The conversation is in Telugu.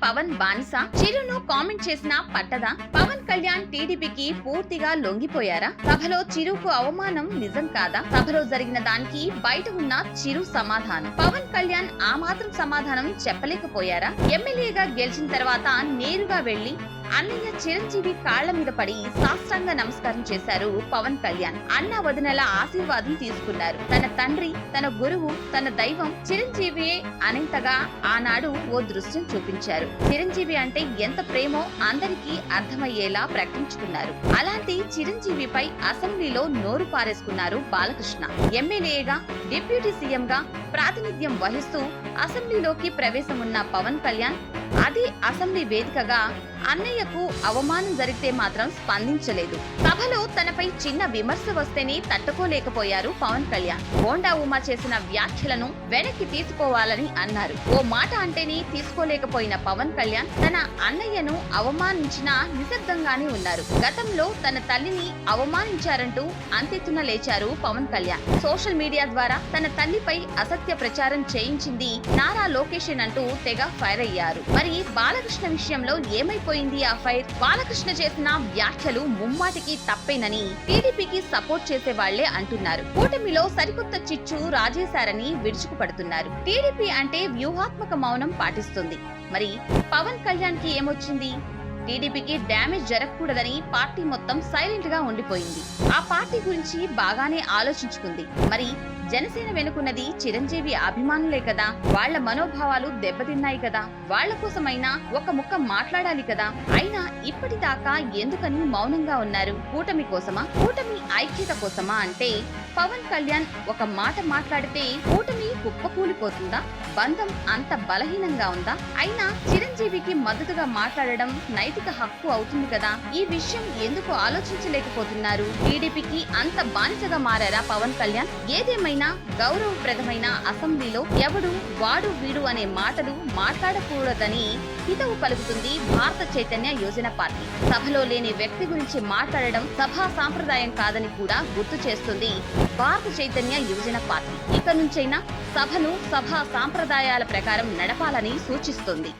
పవన్ బానిస? చిరును కామెంట్ చేసిన పట్టదా? పవన్ కళ్యాణ్ టీడీపీకి పూర్తిగా లొంగిపోయారా? సభలో చిరుకు అవమానం నిజం కాదా? సభలో జరిగిన దానికి బయట ఉన్న చిరు సమాధానం. పవన్ కళ్యాణ్ ఆ మాత్రం సమాధానం చెప్పలేకపోయారా? ఎమ్మెల్యేగా గెలిచిన తర్వాత నేరుగా వెళ్లి అన్నయ్య చిరంజీవి కాళ్ల మీద పడి సాష్టాంగ నమస్కారం చేశారు పవన్ కళ్యాణ్. అన్న వదినల ఆశీర్వాదం తీసుకున్నారు. తన తండ్రి, తన గురువు, తన దైవం చిరంజీవియే అనేంతగా ఆనాడు ఓ దృశ్యం చూపించారు. చిరంజీవి అంటే ఎంత ప్రేమో అందరికీ అర్థమయ్యేలా ప్రకటించుకున్నారు. అలాంటి చిరంజీవిపై అసెంబ్లీలో నోరు పారేసుకున్నారు బాలకృష్ణ. ఎమ్మెల్యేగా, డిప్యూటీ సీఎంగా ప్రాతినిధ్యం వహిస్తూ అసెంబ్లీలోకి ప్రవేశం ఉన్న పవన్ కళ్యాణ్ అదే అసెంబ్లీ వేదికగా అన్నయ్యకు అవమానం జరిగితే మాత్రం స్పందించలేదు. సభలో తనపై చిన్న విమర్శ వస్తేనే తట్టుకోలేకపోయారు పవన్ కళ్యాణ్. బోండా ఉమా చేసిన వ్యాఖ్యలను వెనక్కి తీసుకోవాలని అన్నారు. ఓ మాట అంటేనే తీసుకోలేకపోయిన పవన్ కళ్యాణ్ తన అన్నయ్యను అవమానించిన నిశ్శబ్దంగానే ఉన్నారు. గతంలో తన తల్లిని అవమానించారంటూ అంతెత్తున లేచారు పవన్ కళ్యాణ్. సోషల్ మీడియా ద్వారా తన తల్లిపై అసత్య ప్రచారం చేయించింది నారా లోకేష్ అంటూ తెగ ఫైర్ అయ్యారు. మరి బాలకృష్ణ విషయంలో ఏమైపోయింది ఆ ఫైర్? బాలకృష్ణ చేసిన వ్యాఖ్యలు ముమ్మాటికి తప్పేనని టీడీపీకి సపోర్ట్ చేసే వాళ్లే అంటున్నారు. కూటమిలో సరికొత్త చిచ్చు రాజేశారని విరుచుకుపడుతున్నారు. టీడీపీ అంటే వ్యూహాత్మక మౌనం పాటిస్తుంది. మరి పవన్ కళ్యాణ్ కి ఏమొచ్చింది? టీడీపీకి డ్యామేజ్ జరగకూడదని పార్టీ మొత్తం సైలెంట్ గా ఉండిపోయింది. ఆ పార్టీ గురించి బాగానే ఆలోచించుకుంది. మరి జనసేన వెనుకున్నది చిరంజీవి అభిమానులే కదా. వాళ్ల మనోభావాలు దెబ్బతిన్నాయి కదా. వాళ్ల కోసమైనా ఒక ముక్క మాట్లాడాలి కదా. అయినా ఇప్పటిదాకా ఎందుకని మౌనంగా ఉన్నారు? కూటమి కోసమా? కూటమి ఐక్యత కోసమా? అంటే పవన్ కళ్యాణ్ ఒక మాట మాట్లాడితే కూటమి కుప్పకూలిపోతుందా? బంధం అంత బలహీనంగా ఉందా? అయినా చిరంజీవికి మద్దతుగా మాట్లాడడం నైతిక హక్కు అవుతుంది కదా. ఈ విషయం ఎందుకు ఆలోచించలేకపోతున్నారు? టీడీపీకి అంత బానిసగా మారారా పవన్ కళ్యాణ్? ఏదేమైనా గౌరవప్రదమైన అసెంబ్లీలో ఎవడు వాడు వీడు అనే మాటలు మాట్లాడకూడదని హితవు పలుకుతుంది భారత చైతన్య యోజన పార్టీ. సభలో లేని వ్యక్తి గురించి మాట్లాడడం సభా సాంప్రదాయం కాదని కూడా గుర్తు చేస్తుంది భారత చైతన్య యోజన పార్టీ. ఇక నుంచైనా సభను సభా సాంప్రదాయాల ప్రకారం నడపాలని సూచిస్తుంది.